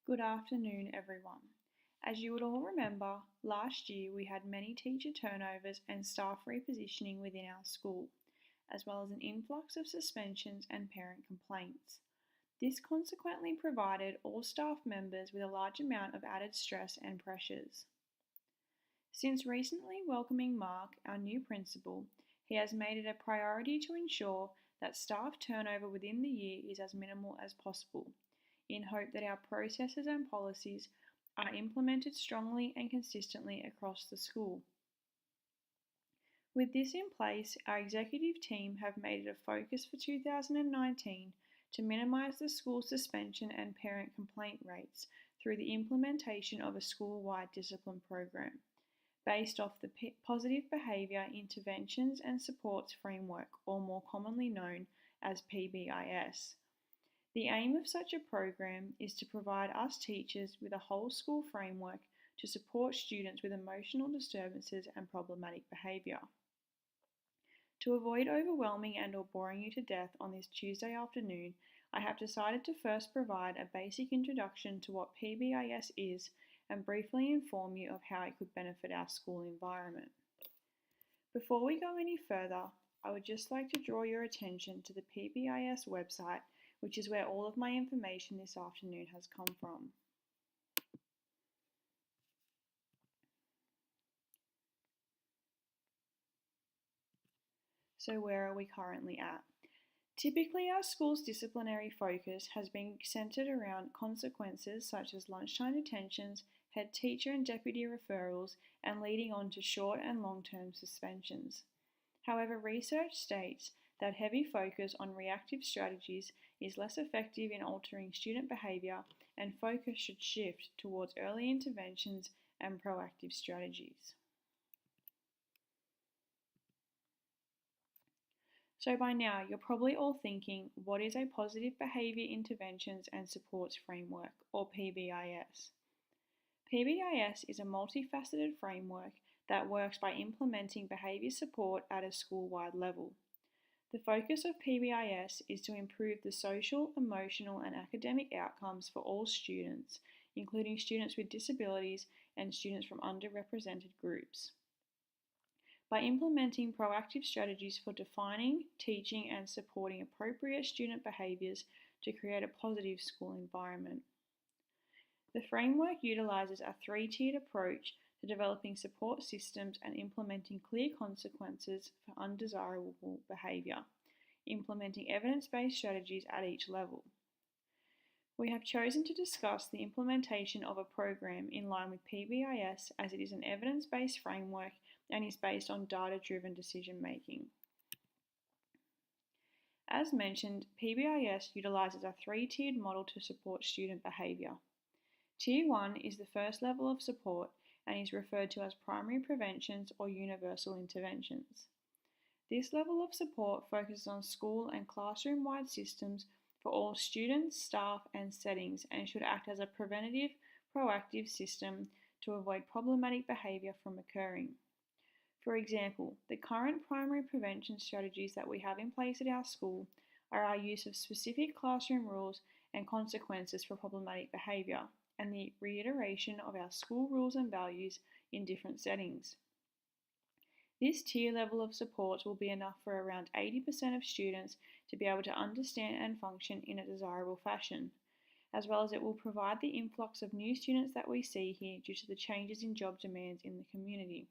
Good afternoon, everyone. As you would all remember, last year we had many teacher turnovers and staff repositioning within our school, as well as an influx of suspensions and parent complaints. This consequently provided all staff members with a large amount of added stress and pressures. Since recently welcoming Mark, our new principal, he has made it a priority to ensure that staff turnover within the year is as minimal as possible, in hope that our processes and policies are implemented strongly and consistently across the school. With this in place, our executive team have made it a focus for 2019 to minimise the school suspension and parent complaint rates through the implementation of a school-wide discipline program based off the Positive Behaviour Interventions and Supports Framework, or more commonly known as Pbis. The aim of such a program is to provide us teachers with a whole school framework to support students with emotional disturbances and problematic behaviour. To avoid overwhelming and or boring you to death on this Tuesday afternoon, I have decided to first provide a basic introduction to what Pbis is and briefly inform you of how it could benefit our school environment. Before we go any further, I would just like to draw your attention to the Pbis website, which is where all of my information this afternoon has come from. So where are we currently at? Typically, our school's disciplinary focus has been centred around consequences such as lunchtime detentions, head teacher and deputy referrals, and leading on to short and long-term suspensions. However, research states that heavy focus on reactive strategies is less effective in altering student behaviour, and focus should shift towards early interventions and proactive strategies. So by now, you're probably all thinking, what is a Positive Behaviour Interventions and Supports Framework, or Pbis? Pbis is a multifaceted framework that works by implementing behaviour support at a school-wide level. The focus of Pbis is to improve the social, emotional and academic outcomes for all students, including students with disabilities and students from underrepresented groups. By implementing proactive strategies for defining, teaching and supporting appropriate student behaviours to create a positive school environment. The framework utilises a three-tiered approach to developing support systems and implementing clear consequences for undesirable behaviour, implementing evidence-based strategies at each level. We have chosen to discuss the implementation of a program in line with Pbis as it is an evidence-based framework and is based on data-driven decision-making. As mentioned, Pbis utilises a three-tiered model to support student behaviour. Tier 1 is the first level of support and is referred to as primary preventions or universal interventions. This level of support focuses on school and classroom-wide systems for all students, staff and settings, and should act as a preventative, proactive system to avoid problematic behaviour from occurring. For example, the current primary prevention strategies that we have in place at our school are our use of specific classroom rules and consequences for problematic behaviour, and the reiteration of our school rules and values in different settings. This tier level of support will be enough for around 80% of students to be able to understand and function in a desirable fashion, as well as it will provide the influx of new students that we see here due to the changes in job demands in the community.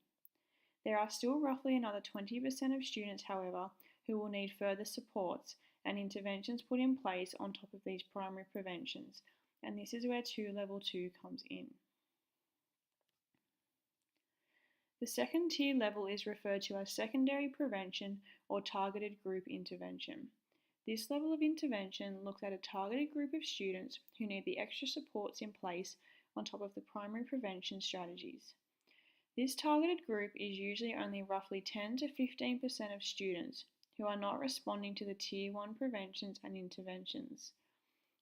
There are still roughly another 20% of students, however, who will need further supports and interventions put in place on top of these primary preventions, and this is where Level 2 comes in. The second tier level is referred to as secondary prevention or targeted group intervention. This level of intervention looks at a targeted group of students who need the extra supports in place on top of the primary prevention strategies. This targeted group is usually only roughly 10 to 15% of students who are not responding to the Tier 1 preventions and interventions.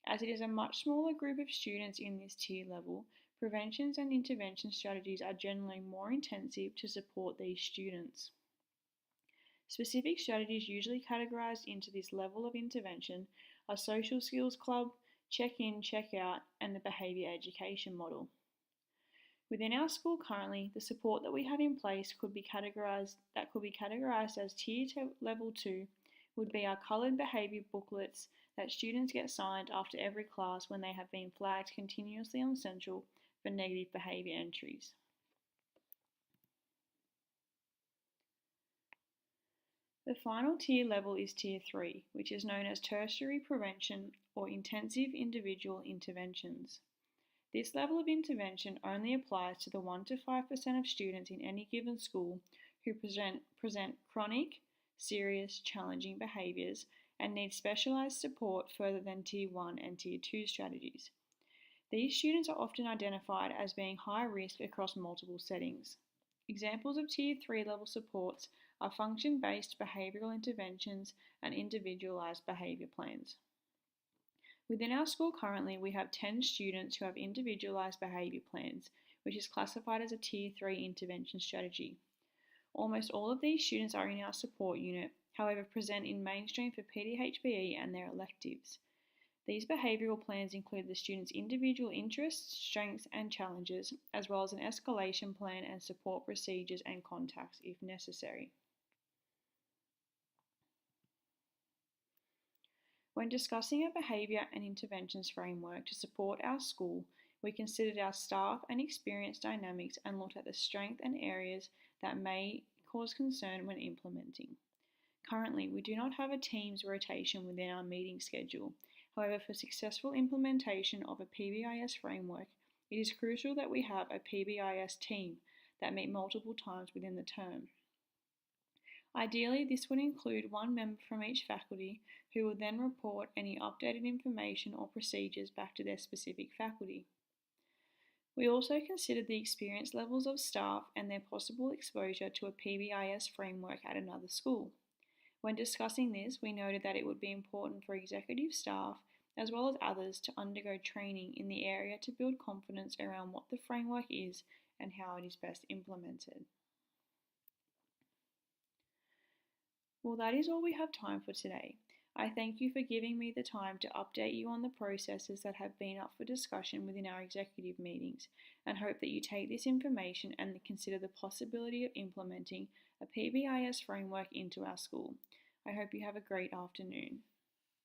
As it is a much smaller group of students in this tier level, preventions and intervention strategies are generally more intensive to support these students. Specific strategies usually categorised into this level of intervention are social skills club, check-in, check-out, and the behaviour education model. Within our school currently, the support that we have in place could be categorised as Tier Level 2 would be our coloured behaviour booklets that students get signed after every class when they have been flagged continuously on Central for negative behaviour entries. The final tier level is Tier 3, which is known as tertiary prevention or intensive individual interventions. This level of intervention only applies to the 1 to 5% of students in any given school who present chronic, serious, challenging behaviours and need specialised support further than Tier 1 and Tier 2 strategies. These students are often identified as being high risk across multiple settings. Examples of Tier 3 level supports are function-based behavioural interventions and individualised behaviour plans. Within our school currently, we have 10 students who have individualised behaviour plans, which is classified as a Tier 3 intervention strategy. Almost all of these students are in our support unit, however present in mainstream for PDHBE and their electives. These behavioural plans include the students' individual interests, strengths and challenges, as well as an escalation plan and support procedures and contacts if necessary. When discussing a behaviour and interventions framework to support our school, we considered our staff and experience dynamics and looked at the strength and areas that may cause concern when implementing. Currently, we do not have a team's rotation within our meeting schedule. However, for successful implementation of a Pbis framework, it is crucial that we have a Pbis team that meet multiple times within the term. Ideally, this would include one member from each faculty who would then report any updated information or procedures back to their specific faculty. We also considered the experience levels of staff and their possible exposure to a Pbis framework at another school. When discussing this, we noted that it would be important for executive staff as well as others to undergo training in the area to build confidence around what the framework is and how it is best implemented. Well, that is all we have time for today. I thank you for giving me the time to update you on the processes that have been up for discussion within our executive meetings, and hope that you take this information and consider the possibility of implementing a Pbis framework into our school. I hope you have a great afternoon.